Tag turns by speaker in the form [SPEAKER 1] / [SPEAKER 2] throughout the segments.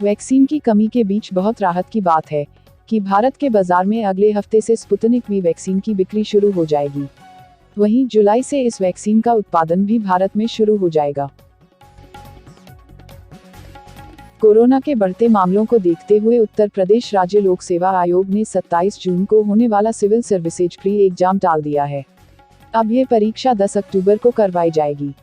[SPEAKER 1] Vaccine की कमी के बीच बहुत राहत की बात है कि भारत के बाजार में अगले हफ्ते से स्पुतनिक वी वैक्सीन की बिक्री शुरू हो जाएगी। वहीं जुलाई से इस वैक्सीन का उत्पादन भी भारत में शुरू हो जाएगा। कोरोना के बढ़ते मामलों को देखते हुए उत्तर प्रदेश राज्य लोक सेवा आयोग ने 27 जून को होने वाला सिविल सर्विसेज प्री एग्जाम टाल दिया है। अब ये परीक्षा 10 अक्टूबर को करवाई जाएगी।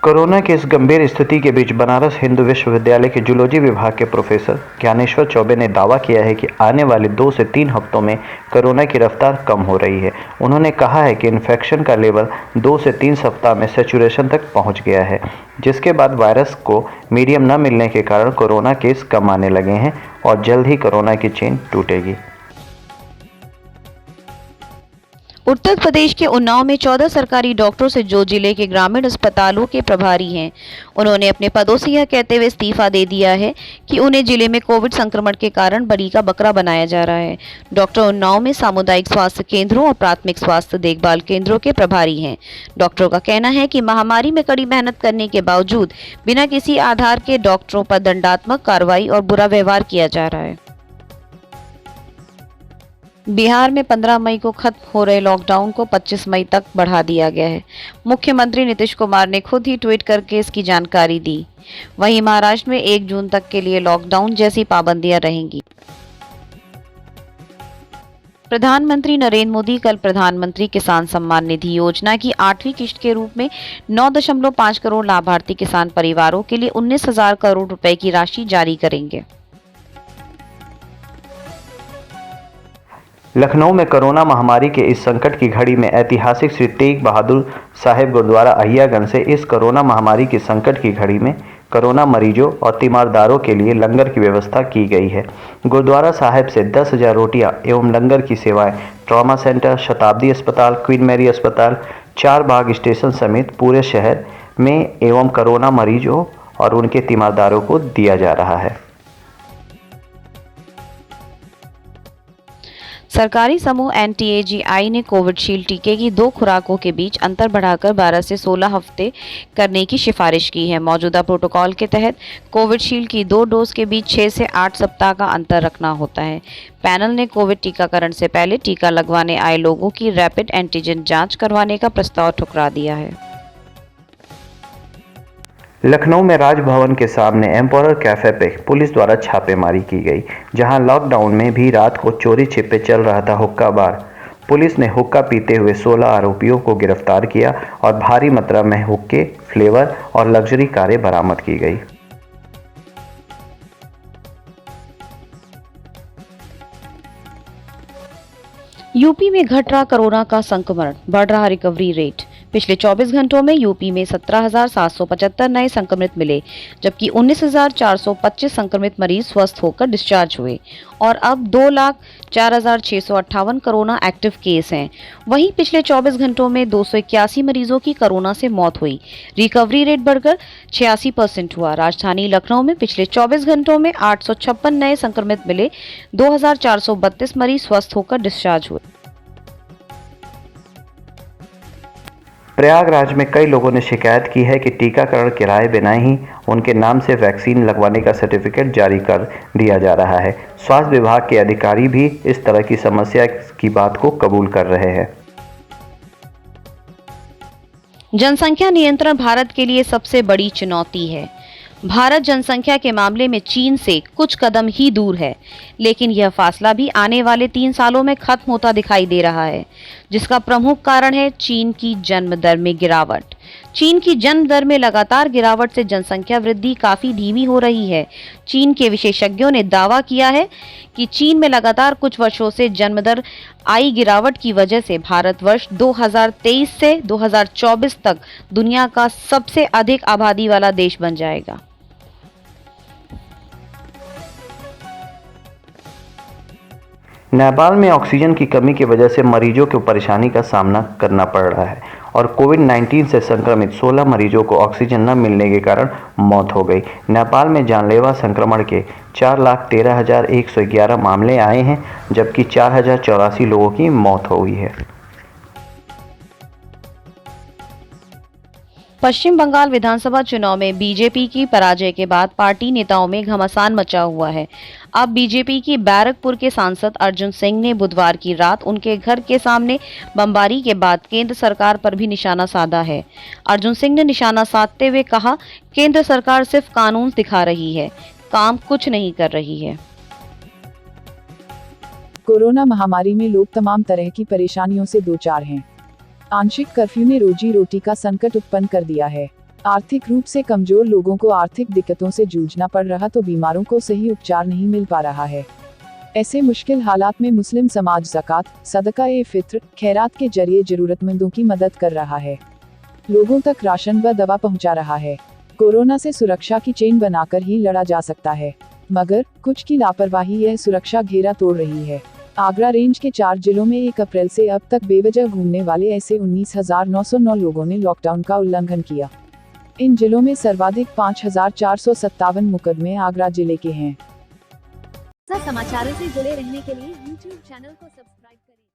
[SPEAKER 2] कोरोना की इस गंभीर स्थिति के बीच बनारस हिंदू विश्वविद्यालय के जूलॉजी विभाग के प्रोफेसर ज्ञानेश्वर चौबे ने दावा किया है कि आने वाले 2 से 3 हफ्तों में कोरोना की रफ्तार कम हो रही है। उन्होंने कहा है कि इन्फेक्शन का लेवल 2 से 3 सप्ताह में सैचुरेशन तक पहुंच गया है, जिसके बाद वायरस को मीडियम न मिलने के कारण कोरोना केस कम आने लगे हैं और जल्द ही कोरोना की चेन टूटेगी।
[SPEAKER 3] उत्तर प्रदेश के उन्नाव में 14 सरकारी डॉक्टरों से जो जिले के ग्रामीण अस्पतालों के प्रभारी हैं, उन्होंने अपने पदों से यह कहते हुए इस्तीफा दे दिया है कि उन्हें जिले में कोविड संक्रमण के कारण बलि का बकरा बनाया जा रहा है। डॉक्टर उन्नाव में सामुदायिक स्वास्थ्य केंद्रों और प्राथमिक स्वास्थ्य देखभाल केंद्रों के प्रभारी हैं। डॉक्टरों का कहना है कि महामारी में कड़ी मेहनत करने के बावजूद बिना किसी आधार के डॉक्टरों पर दंडात्मक कार्रवाई और बुरा व्यवहार किया जा रहा है। बिहार में 15 मई को खत्म हो रहे लॉकडाउन को 25 मई तक बढ़ा दिया गया है। मुख्यमंत्री नीतीश कुमार ने खुद ही ट्वीट करके इसकी जानकारी दी। वहीं महाराष्ट्र में 1 जून तक के लिए लॉकडाउन जैसी पाबंदियां रहेंगी। प्रधानमंत्री नरेंद्र मोदी कल प्रधानमंत्री किसान सम्मान निधि योजना की 8वीं किश्त के रूप में 9.5 करोड़ लाभार्थी किसान परिवारों के लिए 19,000 करोड़ रुपए की राशि जारी करेंगे।
[SPEAKER 2] लखनऊ में कोरोना महामारी के इस संकट की घड़ी में ऐतिहासिक श्री तेग बहादुर साहिब गुरुद्वारा अहियागंज से इस कोरोना महामारी के संकट की घड़ी में कोरोना मरीजों और तीमारदारों के लिए लंगर की व्यवस्था की गई है। गुरुद्वारा साहिब से 10,000 रोटियां एवं लंगर की सेवाएं ट्रॉमा सेंटर, शताब्दी अस्पताल, क्वीन मैरी अस्पताल, 4 बाग स्टेशन समेत पूरे शहर में एवं कोरोना मरीजों और उनके तीमारदारों को दिया जा रहा है।
[SPEAKER 3] सरकारी समूह NTAGI ने कोविशील्ड टीके की 2 खुराकों के बीच अंतर बढ़ाकर 12 से 16 हफ्ते करने की सिफारिश की है। मौजूदा प्रोटोकॉल के तहत कोविशील्ड की 2 डोज के बीच 6 से 8 सप्ताह का अंतर रखना होता है। पैनल ने कोविड टीकाकरण से पहले टीका लगवाने आए लोगों की रैपिड एंटीजन जांच करवाने का प्रस्ताव ठुकरा दिया है।
[SPEAKER 2] लखनऊ में राजभवन के सामने एम्पोरर कैफे पे पुलिस द्वारा छापेमारी की गई, जहां लॉकडाउन में भी रात को चोरी छिपे चल रहा था हुक्का बार। पुलिस ने हुक्का पीते हुए 16 आरोपियों को गिरफ्तार किया और भारी मात्रा में हुक्के, फ्लेवर और लग्जरी कारें बरामद की गई।
[SPEAKER 3] यूपी में घट रहा कोरोना का संक्रमण, बढ़ रहा रिकवरी रेट। पिछले 24 घंटों में यूपी में 17,775 नए संक्रमित मिले, जबकि 19,425 संक्रमित मरीज स्वस्थ होकर डिस्चार्ज हुए और अब 2,04,658 कोरोना एक्टिव केस हैं। वहीं पिछले 24 घंटों में 281 मरीजों की कोरोना से मौत हुई। रिकवरी रेट बढ़कर 86% हुआ। राजधानी लखनऊ में पिछले 24 घंटों में 856 नए संक्रमित मिले, 2,432 मरीज स्वस्थ होकर डिस्चार्ज हुए।
[SPEAKER 2] प्रयागराज में कई लोगों ने शिकायत की है कि टीकाकरण कराए बिना ही उनके नाम से वैक्सीन लगवाने का सर्टिफिकेट जारी कर दिया जा रहा है। स्वास्थ्य विभाग के अधिकारी भी इस तरह की समस्या की बात को कबूल कर रहे हैं।
[SPEAKER 3] जनसंख्या नियंत्रण भारत के लिए सबसे बड़ी चुनौती है। भारत जनसंख्या के मामले में चीन से कुछ कदम ही दूर है, लेकिन यह फासला भी आने वाले 3 सालों में खत्म होता दिखाई दे रहा है, जिसका प्रमुख कारण है चीन की जन्म दर में गिरावट। चीन की जन्म दर में लगातार गिरावट से जनसंख्या वृद्धि काफी धीमी हो रही है। चीन के विशेषज्ञों ने दावा किया है कि चीन में लगातार कुछ वर्षों से जन्म दर आई गिरावट की वजह से भारत वर्ष 2023 से 2024 तक दुनिया का सबसे अधिक आबादी वाला देश बन जाएगा।
[SPEAKER 2] नेपाल में ऑक्सीजन की कमी की वजह से मरीजों को परेशानी का सामना करना पड़ रहा है और कोविड-19 से संक्रमित 16 मरीजों को ऑक्सीजन न मिलने के कारण मौत हो गई। नेपाल में जानलेवा संक्रमण के 4,13,111 मामले आए हैं, जबकि 4,084 लोगों की मौत हुई है।
[SPEAKER 3] पश्चिम बंगाल विधानसभा चुनाव में बीजेपी की पराजय के बाद पार्टी नेताओं में घमासान मचा हुआ है। अब बीजेपी की बैरकपुर के सांसद अर्जुन सिंह ने बुधवार की रात उनके घर के सामने बमबारी के बाद केंद्र सरकार पर भी निशाना साधा है। अर्जुन सिंह ने निशाना साधते हुए कहा, केंद्र सरकार सिर्फ कानून दिखा रही है, काम कुछ नहीं कर रही है।
[SPEAKER 1] कोरोना महामारी में लोग तमाम तरह की परेशानियों से दो चार हैं। आंशिक कर्फ्यू ने रोजी रोटी का संकट उत्पन्न कर दिया है। आर्थिक रूप से कमजोर लोगों को आर्थिक दिक्कतों से जूझना पड़ रहा तो बीमारों को सही उपचार नहीं मिल पा रहा है। ऐसे मुश्किल हालात में मुस्लिम समाज ज़कात, सदका ए फित्र, खैरात के जरिए जरूरतमंदों की मदद कर रहा है, लोगों तक राशन व दवा पहुंचा रहा है। कोरोना से सुरक्षा की चेन बनाकर ही लड़ा जा सकता है, मगर कुछ की लापरवाही यह सुरक्षा घेरा तोड़ रही है। आगरा रेंज के 4 जिलों में 1 अप्रैल से अब तक बेवजह घूमने वाले ऐसे 19,909 लोगों ने लॉकडाउन का उल्लंघन किया। इन जिलों में सर्वाधिक 5,457 मुकदमे आगरा जिले के हैं।
[SPEAKER 4] समाचारों से जुड़े रहने के लिए YouTube चैनल को सब्सक्राइब करें।